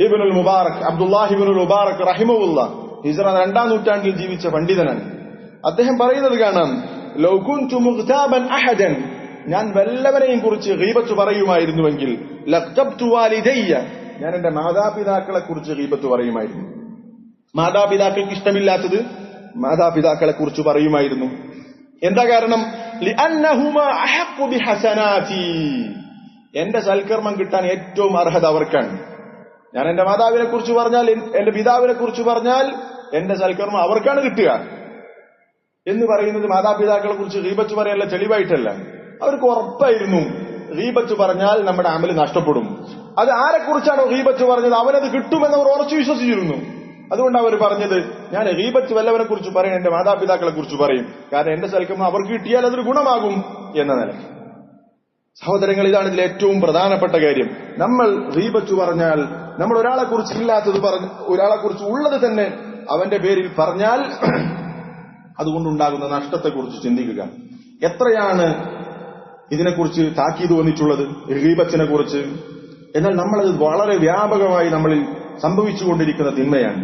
ഇബ്നുൽ മുബാറക്, അബ്ദുല്ലാഹി ഇബ്നുൽ മുബാറക് റഹിമഹുല്ല, ഹിജ്റ 2-ാം നൂറ്റാണ്ടിൽ ജീവിച്ച പണ്ഡിതനാണ്. അദ്ദേഹം പറയുന്നത് കാണാം, ലൗ കുൻതു മുഗ്താബൻ അഹദൻ, ഞാൻ വല്ലവരെയും കുറിച്ച് ഗീബത്ത് പറയുമായിരുന്നുവെങ്കിൽ ലഖ്തബ്തു വാലിദയ്യ, ഞാൻ എന്റെ മാതാപിതാക്കളെ കുറിച്ച് ഗീബത്ത് പറയുമായിരുന്നു. മാതാപിതാക്കൾക്ക് ഇഷ്ടമില്ലാത്തത് മാതാപിതാക്കളെ കുറിച്ച് പറയുമായിരുന്നു. എന്താ കാരണം? ലിഅന്നഹുമാ അഹഖു ബിഹസനാതി, എന്റെ സൽക്കർമ്മം കിട്ടാൻ ഏറ്റവും അർഹത അവർക്കാണ്. ഞാൻ എന്റെ മാതാവിനെ കുറിച്ച് പറഞ്ഞാൽ, എന്റെ പിതാവിനെ കുറിച്ച് പറഞ്ഞാൽ എന്റെ സൽക്കർമ്മം അവർക്കാണ് കിട്ടുക എന്ന് പറയുന്നത് മാതാപിതാക്കളെ കുറിച്ച് ഗീബത്ത് പറയാനുള്ള തെളിവായിട്ടല്ല. അവർക്ക് ഉറപ്പായിരുന്നു ഗീബത്ത് പറഞ്ഞാൽ നമ്മുടെ അമല് നഷ്ടപ്പെടും. അത് ആരെക്കുറിച്ചാണോ ഗീബത്ത് പറഞ്ഞത് അവനത് കിട്ടുമെന്ന് അവർ ഉറച്ചു വിശ്വസിച്ചിരുന്നു. അതുകൊണ്ട് അവർ പറഞ്ഞത്, ഞാൻ ഗീബത്ത് വല്ലവനെ കുറിച്ച് പറയും, എന്റെ മാതാപിതാക്കളെ കുറിച്ച് പറയും, കാരണം എന്റെ സൽക്കർമ്മം അവർക്ക് കിട്ടിയാൽ അതൊരു ഗുണമാകും എന്ന നിലയ്ക്ക്. സഹോദരങ്ങൾ, ഇതാണ് ഇതിൽ ഏറ്റവും പ്രധാനപ്പെട്ട കാര്യം. നമ്മൾ ഗീബത്ത് പറഞ്ഞാൽ, നമ്മൾ ഒരാളെ കുറിച്ച് ഇല്ലാത്തത് പറഞ്ഞ് ഒരാളെ കുറിച്ച് ഉള്ളത് തന്നെ അവന്റെ പേരിൽ പറഞ്ഞാൽ അതുകൊണ്ടുണ്ടാകുന്ന നഷ്ടത്തെക്കുറിച്ച് ചിന്തിക്കുക. എത്രയാണ് ഇതിനെക്കുറിച്ച് താക്കീത് വന്നിട്ടുള്ളത്, ഗീബത്തിനെ കുറിച്ച്. എന്നാൽ നമ്മളത് വളരെ വ്യാപകമായി നമ്മളിൽ സംഭവിച്ചുകൊണ്ടിരിക്കുന്ന തിന്മയാണ്.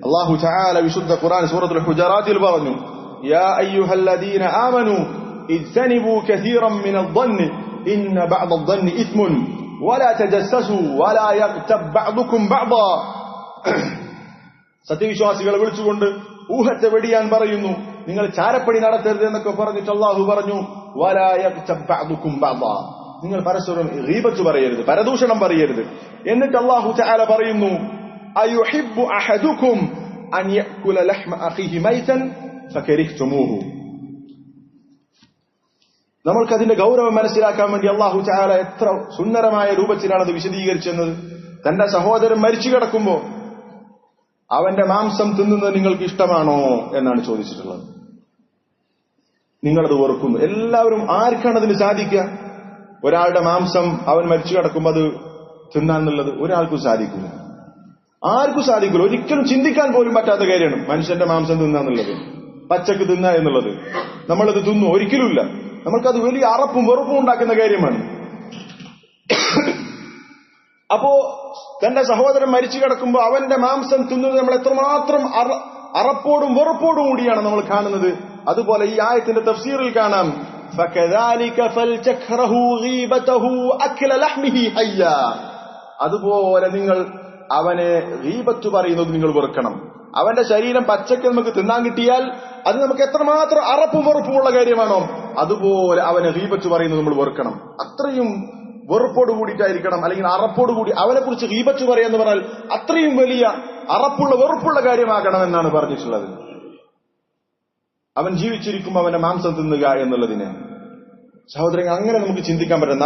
അല്ലാഹു തആല വിശുദ്ധ ഖുർആൻ സൂറത്തുൽ ഹുജറാത്തിൽ പറഞ്ഞു, യാ അയ്യുഹല്ലദീന ആമനൂ ഇജ്തനിബൂ കസീറൻ മിനദ്ദന്നി ഇന്ന ബഅദദ്ദന്നി ഇസ്മുൻ വലാ തജസ്സസൂ വലാ യഗ്തബ് ബഅദുകും ബഅദാ. സത്യവിശ്വാസികളെ വിളിച്ചുകൊണ്ട് ഊഹത്തെ വെടിയാൻ പറയുന്നു, നിങ്ങൾ ചാരപ്പണി നടത്തരുത് എന്നൊക്കെ പറഞ്ഞിട്ട് അല്ലാഹു പറഞ്ഞു, വലാ യഗ്തബ് ബഅദുകും ബഅദാ, നിങ്ങൾ പരസ്പരം ഗീബത്ത് പറയരുത്, പരദൂഷണം പറയരുത്. എന്നിട്ട് അല്ലാഹു തആല പറയുന്നു, അയുഹിബ്ബു അഹദുകും അൻ യഅകുല ലഹ്മ അഖീഹി മൈതൻ ഫകരിഹ്തുമൂഹു. നമ്മൾക്കതിന്റെ ഗൗരവം മനസ്സിലാക്കാൻ വേണ്ടി അല്ലാഹു തആല എത്ര സുന്ദരമായ രൂപത്തിലാണ് അത് വിശദീകരിച്ചെന്നത്. തന്റെ സഹോദരൻ മരിച്ചു കിടക്കുമ്പോൾ അവന്റെ മാംസം തിന്നുന്നത് നിങ്ങൾക്ക് ഇഷ്ടമാണോ എന്നാണ് ചോദിച്ചിട്ടുള്ളത്. നിങ്ങളത് വെറുക്കുന്നു. എല്ലാവരും ആർക്കാണ് അതിന് സാധിക്കുക? ഒരാളുടെ മാംസം അവൻ മരിച്ചു കിടക്കുമ്പോൾ അത് തിന്നാന്നുള്ളത് ഒരാൾക്കും സാധിക്കില്ല. ആർക്കും സാധിക്കില്ല. ഒരിക്കലും ചിന്തിക്കാൻ പോലും പറ്റാത്ത കാര്യമാണ് മനുഷ്യന്റെ മാംസം തിന്നാന്നുള്ളത്, പച്ചക്ക് തിന്ന എന്നുള്ളത്. നമ്മളത് തിന്നു ഒരിക്കലുമില്ല. നമ്മൾക്കത് വലിയ അറപ്പും വെറുപ്പും ഉണ്ടാക്കുന്ന കാര്യമാണ്. അപ്പോ തന്റെ സഹോദരൻ മരിച്ചു കിടക്കുമ്പോൾ അവന്റെ മാംസം തിന്നുന്നത് നമ്മൾ എത്രമാത്രം അറപ്പോടും വെറുപ്പോടും കൂടിയാണ് നമ്മൾ കാണുന്നത്. അതുപോലെ ഈ ആയത്തിന്റെ തഫ്സീറിൽ കാണാം, അതുപോലെ നിങ്ങൾ അവനെ ഗീബത്ത് പറയുന്നത് നിങ്ങൾ വെറുക്കണം. അവന്റെ ശരീരം പച്ചക്ക് നമുക്ക് തിന്നാൻ കിട്ടിയാൽ അത് നമുക്ക് എത്രമാത്രം അറപ്പും വെറുപ്പുമുള്ള കാര്യമാണോ അതുപോലെ അവനെ ഗീബത്ത് പറയുന്നത് നമ്മൾ വെറുക്കണം. അത്രയും വെറുപ്പോട് കൂടിയിട്ടായിരിക്കണം, അല്ലെങ്കിൽ അറപ്പോട് കൂടി അവനെ കുറിച്ച് ഗീബത്ത് പറയാന്ന് പറഞ്ഞാൽ അത്രയും വലിയ അറപ്പുള്ള വെറുപ്പുള്ള കാര്യമാകണമെന്നാണ് പറഞ്ഞിട്ടുള്ളത്. അവൻ ജീവിച്ചിരിക്കുമ്പോൾ അവന്റെ മാംസം തിന്നുക എന്നുള്ളതിന്. സഹോദരങ്ങൾ, അങ്ങനെ നമുക്ക് ചിന്തിക്കാൻ പറ്റും.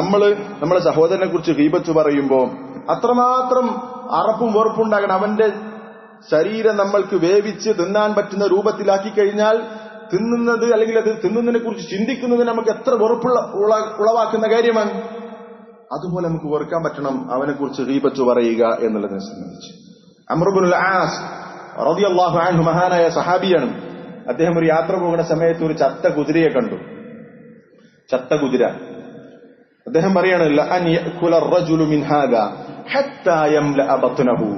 നമ്മളെ സഹോദരനെ കുറിച്ച് ഗീബത്ത് പറയുമ്പോൾ അത്രമാത്രം അറപ്പും വെറുപ്പുണ്ടാകണം. അവന്റെ ശരീരം നമ്മൾക്ക് വേവിച്ച് തിന്നാൻ പറ്റുന്ന രൂപത്തിലാക്കി കഴിഞ്ഞാൽ തിന്നുന്നത്, അല്ലെങ്കിൽ അത് തിന്നുന്നതിനെ കുറിച്ച് ചിന്തിക്കുന്നതിന് നമുക്ക് എത്ര ഉളവാക്കുന്ന കാര്യമാണ്. അതുപോലെ നമുക്ക് വെറുക്കാൻ പറ്റണം അവനെ കുറിച്ച് ഗീബത്ത് പറയുക എന്നുള്ളതിനെ സംബന്ധിച്ച്. അംർ ഇബ്നുൽ ആസ് റളിയല്ലാഹു അൻഹു മഹാനായ സഹാബിയാണ്. അദ്ദേഹം ഒരു യാത്ര പോകുന്ന സമയത്ത് ഒരു ചത്ത കുതിരയെ കണ്ടു. ചത്ത കുതിര. അദ്ദേഹം പറയാണ്, ലഅൻ യഅകുല അർറജുലു മിൻ ഹാദാ ഹത്താ യംലഅ ബത്നഹു.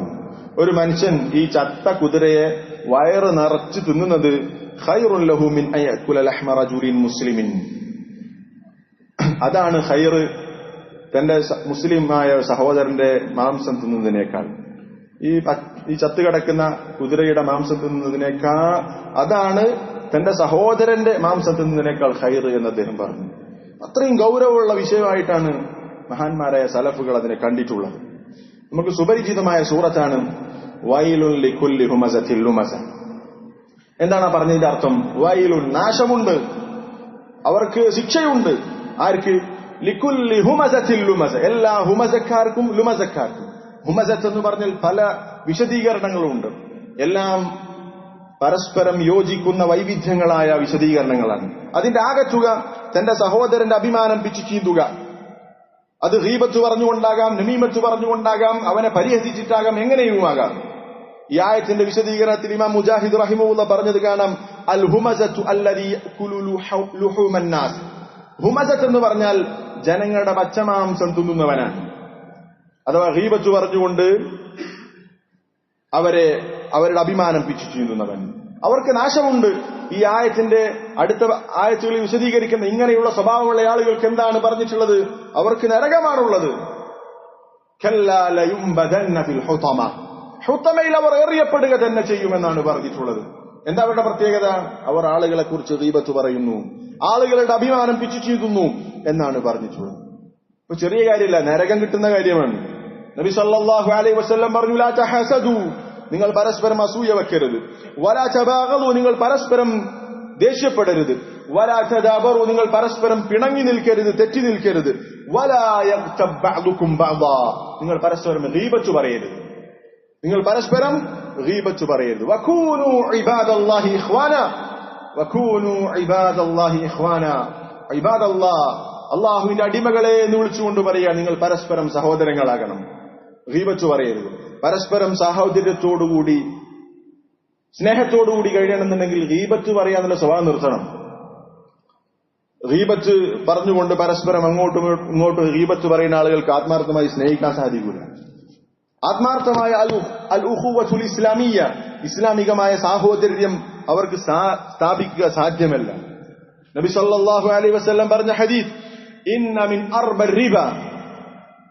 ഒരു മനുഷ്യൻ ഈ ചത്ത കുതിരയെ വയറ് നിറച്ച് തിന്നുന്നത് ഖൈറുൻ ലഹു മിൻ അൻ യഅകുല ലഹ്മ റജുലിൻ മുസ്ലിമിൻ. അതാണ് ഖൈർ, തന്റെ മുസ്ലിമായ സഹോദരന്റെ മാംസം തിന്നുന്നതിനേക്കാൾ. ഈ ചത്തുകിടക്കുന്ന കുതിരയുടെ മാംസം തിന്നുന്നതിനേക്കാൾ അതാണ് തന്റെ സഹോദരന്റെ മാംസം തിന്നുന്നതിനേക്കാൾ ഖൈർ എന്ന് അദ്ദേഹം പറഞ്ഞു. അത്രയും ഗൗരവമുള്ള വിഷയമായിട്ടാണ് മഹാന്മാരായ സലഫുകൾ അതിനെ കണ്ടിട്ടുള്ളത്. നമുക്ക് സുപരിചിതമായ സൂറത്താണ് വൈലുൻ ലികുല്ലി ഹുമസത്തിൽ ലുമസ. എന്താണ് പറഞ്ഞതിന്റെ അർത്ഥം? വൈലുൻ, നാശമുണ്ട്, അവർക്ക് ശിക്ഷയുണ്ട്. ആർക്ക്? ലികുല്ലി ഹുമസത്തിൽ ലുമസ, എല്ലാ ഹുമസക്കാർക്കും ലുമസക്കാർക്കും. ഹുമസത്ത് എന്ന് പറഞ്ഞാൽ പല വിശദീകരണങ്ങളുണ്ട്. എല്ലാം പരസ്പരം യോജിക്കുന്ന വൈവിധ്യങ്ങളായ വിശദീകരണങ്ങളാണ്. അതിന്റെ ആകെത്തുക തന്റെ സഹോദരന്റെ അഭിമാനം പിച്ചു ചീന്തുക. അത് ഗീബത്ത് പറഞ്ഞുകൊണ്ടാകാം, നമീമത്ത് പറഞ്ഞുകൊണ്ടാകാം, അവനെ പരിഹസിച്ചിട്ടാകാം, എങ്ങനെയുമാകാം. ഈ ആയത്തിന്റെ വിശദീകരണത്തിൽ ഇമാം മുജാഹിദ് റഹിമഹുല്ലാഹ് പറഞ്ഞത് കാണാം, അൽ ഹുമസത്തു അല്ലദീ യഅകുലു ലുഹൂമൻ നാസ്. ഹുമസത്ത് എന്ന് പറഞ്ഞാൽ ജനങ്ങളുടെ പച്ചമാംസം തിന്നുന്നവനാണ്. അഥവാ ഗീബത്ത് പറഞ്ഞുകൊണ്ട് അവരുടെ അഭിമാനം പിച്ചു ചീന്തുന്നവൻ. അവർക്ക് നാശമുണ്ട്. ഈ ആയത്തിന്റെ അടുത്ത ആയത്തുകളിൽ വിശദീകരിക്കുന്ന ഇങ്ങനെയുള്ള സ്വഭാവമുള്ള ആളുകൾക്ക് എന്താണ് പറഞ്ഞിട്ടുള്ളത്? അവർക്ക് നരകമാണുള്ളത്. ഹുതമയിൽ അവർ എറിയപ്പെടുക തന്നെ ചെയ്യുമെന്നാണ് പറഞ്ഞിട്ടുള്ളത്. എന്താ അവരുടെ പ്രത്യേകത? അവർ ആളുകളെ കുറിച്ച് ഗീബത്ത് പറയുന്നു, ആളുകളുടെ അഭിമാനം പിച്ചു ചീന്തുന്നു എന്നാണ് പറഞ്ഞിട്ടുള്ളത്. ഇപ്പൊ ചെറിയ കാര്യമില്ല, നരകം കിട്ടുന്ന കാര്യമാണ്. നബി സല്ലല്ലാഹു അലൈഹി വസല്ലം പറഞ്ഞു, ലാ തഹസദു, നിങ്ങൾ പരസ്പരം അസൂയ വെക്കരുത്. വലാ തബാഗദു, നിങ്ങൾ പരസ്പരം ദേഷ്യപ്പെടരുത്. വലാ തദാബറു, നിങ്ങൾ പരസ്പരം പിണങ്ങി നിൽക്കരുത്, തെറ്റി നിൽക്കരുത്. വലാ യഗ്തബ് ബഅദുകും ബഅദാ, നിങ്ങൾ പരസ്പരം ഗീബത്ത് പറയരുത്. നിങ്ങൾ പരസ്പരം ഗീബത്ത് പറയരുത്. വകൂനു ഇബാദല്ലാഹി ഇഖ്വാന, വകൂനു ഇബാദല്ലാഹി ഇഖ്വാന. ഇബാദല്ലാഹ്, അല്ലാഹുവിന്റെ അടിമകളെ എന്ന് വിളിച്ചുകൊണ്ട് പറയുക, നിങ്ങൾ പരസ്പരം സഹോദരങ്ങളാകണം. ഗീബത്ത് പറയരുത്. പരസ്പരം സാഹോദര്യത്തോടുകൂടി സ്നേഹത്തോടുകൂടി കഴിയണമെന്നുണ്ടെങ്കിൽ ഗീബത്ത് പറയാനുള്ള സ്വഭാവം നിർത്തണം. ഗീബത്ത് പറഞ്ഞുകൊണ്ട് പരസ്പരം അങ്ങോട്ടും ഇങ്ങോട്ടും ഗീബത്ത് പറയുന്ന ആളുകൾക്ക് ആത്മാർത്ഥമായി സ്നേഹിക്കാൻ സാധിക്കില്ല. ആത്മാർത്ഥമായ അൽ ഉഖുവത്തുൽ ഇസ്ലാമിയ്യ, ഇസ്ലാമികമായ സാഹോദര്യം അവർക്ക് സ്ഥാപിക്കുക സാധ്യമല്ല. നബി സല്ലല്ലാഹു അലൈഹി വസല്ലം പറഞ്ഞ ഹദീസ്, ഇന്ന മിൻ അർബ റിബ,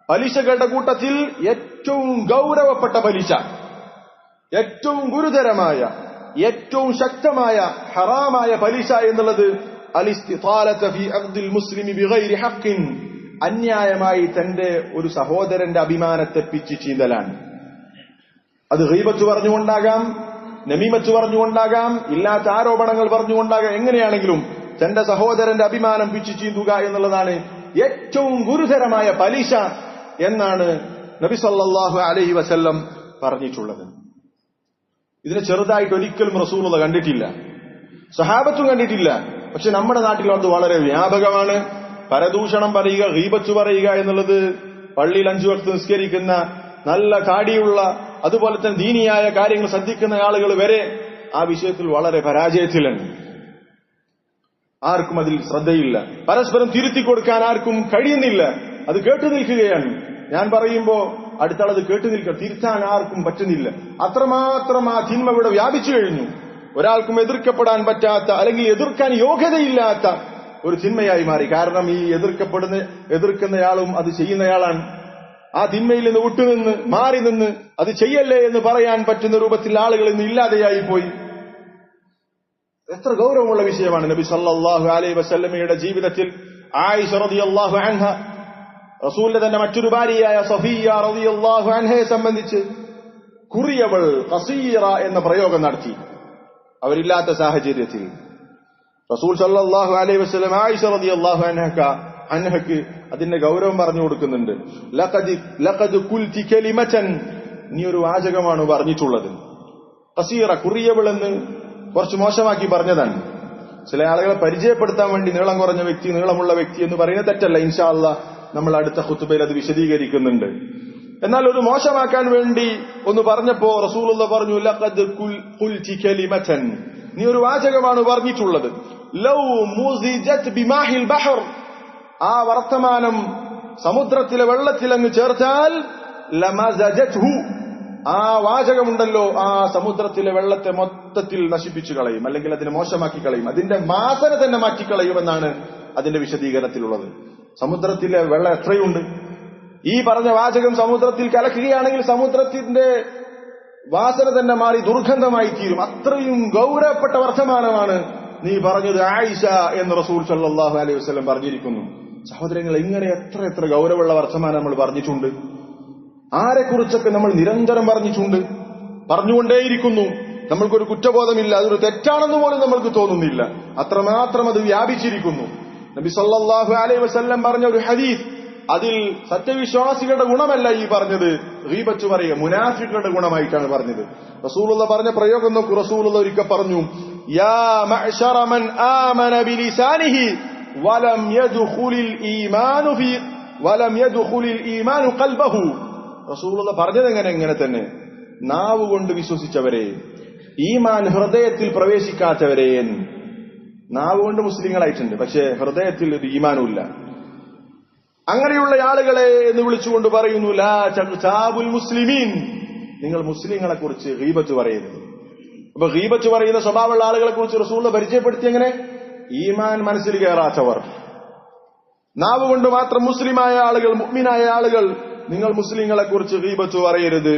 പലിശകളുടെ കൂട്ടത്തിൽ ഏറ്റവും ഗൗരവപ്പെട്ട പലിശ, ഏറ്റവും ഗുരുതരമായ, ഏറ്റവും ശക്തമായ ഹറാമായ പലിശ എന്നുള്ളത് അലിസ്തിതാലത ഫീ അഖ്ദിൽ മുസ്ലിമി ബിഗൈരി ഹഖ്ഖിൻ, അന്യായമായി തന്റെ ഒരു സഹോദരന്റെ അഭിമാനത്തെ പിച്ചു ചീന്തലാണ്. അത് ഗീബത്ത് പറഞ്ഞുകൊണ്ടാകാം, നമീമത്ത് പറഞ്ഞുകൊണ്ടാകാം, ഇല്ലാത്ത ആരോപണങ്ങൾ പറഞ്ഞുകൊണ്ടാകാം. എങ്ങനെയാണെങ്കിലും തന്റെ സഹോദരന്റെ അഭിമാനം പിച്ചു ചീന്തുക എന്നുള്ളതാണ് ഏറ്റവും ഗുരുതരമായ പലിശ എന്നാണ് നബി സല്ലല്ലാഹു അലൈഹി വസല്ലം പറഞ്ഞിട്ടുള്ളത്. ഇതിനെ ചെറുതായിട്ട് ഒരിക്കലും റസൂലുള്ളാഹി കണ്ടിട്ടില്ല, സഹാബത്തും കണ്ടിട്ടില്ല. പക്ഷെ നമ്മുടെ നാട്ടിൽ അത് വളരെ വ്യാപകമാണ്. പരദൂഷണം പറയുക, ഗീബത്ത് പറയുക എന്നുള്ളത് പള്ളിയിൽ 5 വക്ത് നിസ്കരിക്കുന്ന, നല്ല താടിയുള്ള, അതുപോലെ തന്നെ ദീനിയായ കാര്യങ്ങൾ ശ്രദ്ധിക്കുന്ന ആളുകൾ വരെ ആ വിഷയത്തിൽ വളരെ പരാജയത്തിലാണ്. ആർക്കും അതിൽ ശ്രദ്ധയില്ല. പരസ്പരം തിരുത്തി കൊടുക്കാൻ ആർക്കും കഴിയുന്നില്ല. അത് കേട്ടു നിൽക്കുകയാണ്. ഞാൻ പറയുമ്പോ അടുത്തളത് കേട്ടു നിൽക്കുക, തിരുത്താൻ ആർക്കും പറ്റുന്നില്ല. അത്രമാത്രം ആ തിന്മ ഇവിടെ വ്യാപിച്ചു കഴിഞ്ഞു. ഒരാൾക്കും എതിർക്കപ്പെടാൻ പറ്റാത്ത, അല്ലെങ്കിൽ എതിർക്കാൻ യോഗ്യതയില്ലാത്ത ഒരു തിന്മയായി മാറി. കാരണം ഈ എതിർക്കുന്നയാളും അത് ചെയ്യുന്നയാളാണ്. ആ തിന്മയിൽ നിന്ന് വിട്ടുനിന്ന് മാറി നിന്ന് അത് ചെയ്യല്ലേ എന്ന് പറയാൻ പറ്റുന്ന രൂപത്തിൽ ആളുകൾ ഇന്ന് ഇല്ലാതെയായി പോയി. എത്ര ഗൗരവമുള്ള വിഷയമാണ്. നബി സല്ലല്ലാഹു അലൈഹി വസല്ലമയുടെ ജീവിതത്തിൽ ആയിഷ റളിയല്ലാഹു അൻഹ, റസൂലിന്റെ തന്നെ മറ്റൊരു ഭാര്യയായ സഫിയ റളിയല്ലാഹു അൻഹയെ സംബന്ധിച്ച് കുറിയവൾ ഖസീറ എന്ന പ്രയോഗം നടത്തി. അവരില്ലാത്ത സാഹചര്യത്തിൽ റസൂൽ സല്ലല്ലാഹു അലൈഹി വസല്ലം ആയിഷ റളിയല്ലാഹു അൻഹക്ക് അതിന്റെ ഗൗരവം പറഞ്ഞു കൊടുക്കുന്നുണ്ട്. ലഖദ് ഖുൽതി കലിമതൻ, നീ ഒരു വാചകമാണ് പറഞ്ഞിട്ടുള്ളത്. ഖസീറ, കുറിയവൾ എന്ന് കുറച്ച് മോശമാക്കി പറഞ്ഞതാണ്. ചില ആളുകളെ പരിചയപ്പെടുത്താൻ വേണ്ടി നീളം കുറഞ്ഞ വ്യക്തി, നീളമുള്ള വ്യക്തി എന്ന് പറയുന്നത് തെറ്റല്ല. ഇൻഷാ അല്ലാഹ് നമ്മൾ അടുത്ത ഖുതുബയിൽ അത് വിശദീകരിക്കുന്നുണ്ട്. എന്നാൽ ഒരു മോശമാക്കാൻ വേണ്ടി ഒന്ന് പറഞ്ഞപ്പോ റസൂലുള്ളാഹി പറഞ്ഞു, ലഖദ് ഖുൽതി കലിമതൻ, നീ ഒരു വാചകമാണ് പറഞ്ഞിട്ടുള്ളത്. ലൗ മുസിജത് ബിമാഹിൽ ബഹർ, ആ വർത്തമാനം സമുദ്രത്തിലെ വെള്ളത്തിൽ അങ്ങ് ചേർത്താൽ ലമസജത്ഹു, ആ വാചകമുണ്ടല്ലോ ആ സമുദ്രത്തിലെ വെള്ളത്തെ മൊത്തത്തിൽ നശിപ്പിച്ചു കളയും, അല്ലെങ്കിൽ അതിനെ മോശമാക്കി കളയും, അതിന്റെ വാസന തന്നെ മാറ്റിക്കളയുമെന്നാണ് അതിന്റെ വിശദീകരണത്തിലുള്ളത്. സമുദ്രത്തിലെ വെള്ളം എത്രയുണ്ട്? ഈ പറഞ്ഞ വാചകം സമുദ്രത്തിൽ കലക്കുകയാണെങ്കിൽ സമുദ്രത്തിന്റെ വാസന തന്നെ മാറി ദുർഗന്ധമായി തീരും. അത്രയും ഗൗരവപ്പെട്ട വർത്തമാനമാണ് നീ പറഞ്ഞത് ആയിഷ എന്ന് റസൂൽ സല്ലല്ലാഹു അലൈഹി വസല്ലം പറഞ്ഞിരിക്കുന്നു. സഹോദരങ്ങൾ, ഇങ്ങനെ എത്ര ഗൗരവമുള്ള വർത്തമാനം നമ്മൾ പറഞ്ഞിട്ടുണ്ട്. ആരെക്കുറിച്ചൊക്കെ നമ്മൾ നിരന്തരം പറഞ്ഞിട്ടുണ്ട്, പറഞ്ഞുകൊണ്ടേയിരിക്കുന്നു. നമ്മൾക്കൊരു കുറ്റബോധമില്ല, അതൊരു തെറ്റാണെന്ന് പോലും നമ്മൾക്ക് തോന്നുന്നില്ല. അത്രമാത്രം അത് വ്യാപിച്ചിരിക്കുന്നു. നബി സല്ലല്ലാഹു അലൈഹി വസല്ലം പറഞ്ഞ ഒരു ഹദീസ്, അതിൽ സത്യവിശ്വാസികളുടെ ഗുണമല്ല ഈ പറഞ്ഞത്, ഗീബത്ത് പറയുക, മുനാഫിക്കുകളുടെ ഗുണമായിട്ടാണ് പറഞ്ഞത്. റസൂലുള്ളാഹി പറഞ്ഞ പ്രയോഗം നോക്കൂ. റസൂലുള്ളാഹി ഒരിക്കൽ പറഞ്ഞു, യാ മഅ്ശറ മൻ ആമന ബിലിസാനിഹി വലം യദ്ഖുലിൽ ഈമാനു ഖൽബഹു. റസൂലുള്ളാഹി പറഞ്ഞത് എങ്ങനെ തന്നെ, നാവ് കൊണ്ട് വിശ്വസിച്ചവരെ, ഈമാൻ ഹൃദയത്തിൽ പ്രവേശിക്കാത്തവരെ. നാവ് കൊണ്ട് മുസ്ലിങ്ങളായിട്ടുണ്ട്, പക്ഷേ ഹൃദയത്തിൽ ഒരു ഈമാനുമില്ല. അങ്ങനെയുള്ള ആളുകളെ എന്ന് വിളിച്ചുകൊണ്ട് പറയുന്നു, ലാ തഗ്താബുൽ മുസ്ലിമീൻ, നിങ്ങൾ മുസ്ലിങ്ങളെ കുറിച്ച് ഗീബത്ത് പറയരുത്. അപ്പൊ ഗീബത്ത് പറയുന്ന സ്വഭാവമുള്ള ആളുകളെ കുറിച്ച് റസൂൽ പരിചയപ്പെടുത്തി എങ്ങനെ? ഈമാൻ മനസ്സിൽ കയറാത്തവർ, നാവ് കൊണ്ട് മാത്രം മുസ്ലിമായ ആളുകൾ, മുഅ്മിനായ ആളുകൾ, നിങ്ങൾ മുസ്ലിങ്ങളെ കുറിച്ച് ഗീബത്ത് പറയരുത്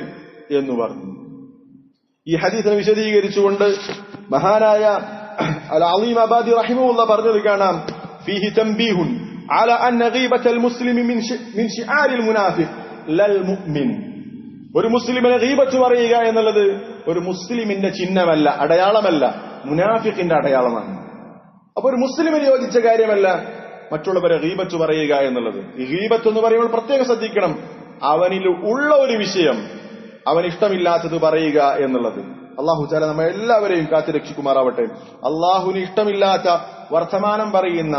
എന്ന് പറഞ്ഞു. ഈ ഹദീസിനെ വിശദീകരിച്ചുകൊണ്ട് മഹാനായ അൽ-അലീം അബാദി റഹിമഹുല്ലാഹ് പറഞ്ഞത് കാണാം, ഫീഹി തൻബീഹുൻ അലാ അന്ന ഗീബത്തൽ മുസ്ലിമി മിൻ ശിആരിൽ മുനാഫിഖ് ലൽ മുഅ്മിൻ. ഒരു മുസ്ലിമിനെ ഗീബത്ത് പറയുക എന്നുള്ളത് ഒരു മുസ്ലിമിന്റെ ചിഹ്നമല്ല, അടയാളമല്ല, മുനാഫിഖിന്റെ അടയാളമാണ്. അപ്പൊ ഒരു മുസ്ലിമിന് യോജിച്ച കാര്യമല്ല മറ്റുള്ളവരെ ഗീബത്ത് പറയുക എന്നുള്ളത്. ഈ ഗീബത്ത് എന്ന് പറയുമ്പോൾ പ്രത്യേകം ശ്രദ്ധിക്കണം, അവനിൽ ഉള്ള ഒരു വിഷയം അവൻ ഇഷ്ടമില്ലാത്തത് പറയുക എന്നുള്ളത്. അള്ളാഹു തആല നമ്മെ എല്ലാവരെയും കാത്തുരക്ഷിക്കുമാറാവട്ടെ. അള്ളാഹുവിന് ഇഷ്ടമില്ലാത്ത വർത്തമാനം പറയുന്ന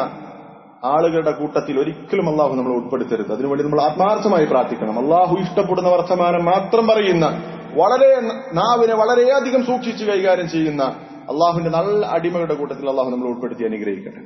ആളുകളുടെ കൂട്ടത്തിൽ ഒരിക്കലും അള്ളാഹു നമ്മളെ ഉൾപ്പെടുത്തരുത്. അതിനുവേണ്ടി നമ്മൾ ആത്മാർത്ഥമായി പ്രാർത്ഥിക്കണം. അള്ളാഹു ഇഷ്ടപ്പെടുന്ന വർത്തമാനം മാത്രം പറയുന്ന, വളരെ നാവിനെ വളരെയധികം സൂക്ഷിച്ച് കൈകാര്യം ചെയ്യുന്ന അള്ളാഹുവിന്റെ നല്ല അടിമകളുടെ കൂട്ടത്തിൽ അള്ളാഹു നമ്മളെ ഉൾപ്പെടുത്തി അനുഗ്രഹിക്കട്ടെ.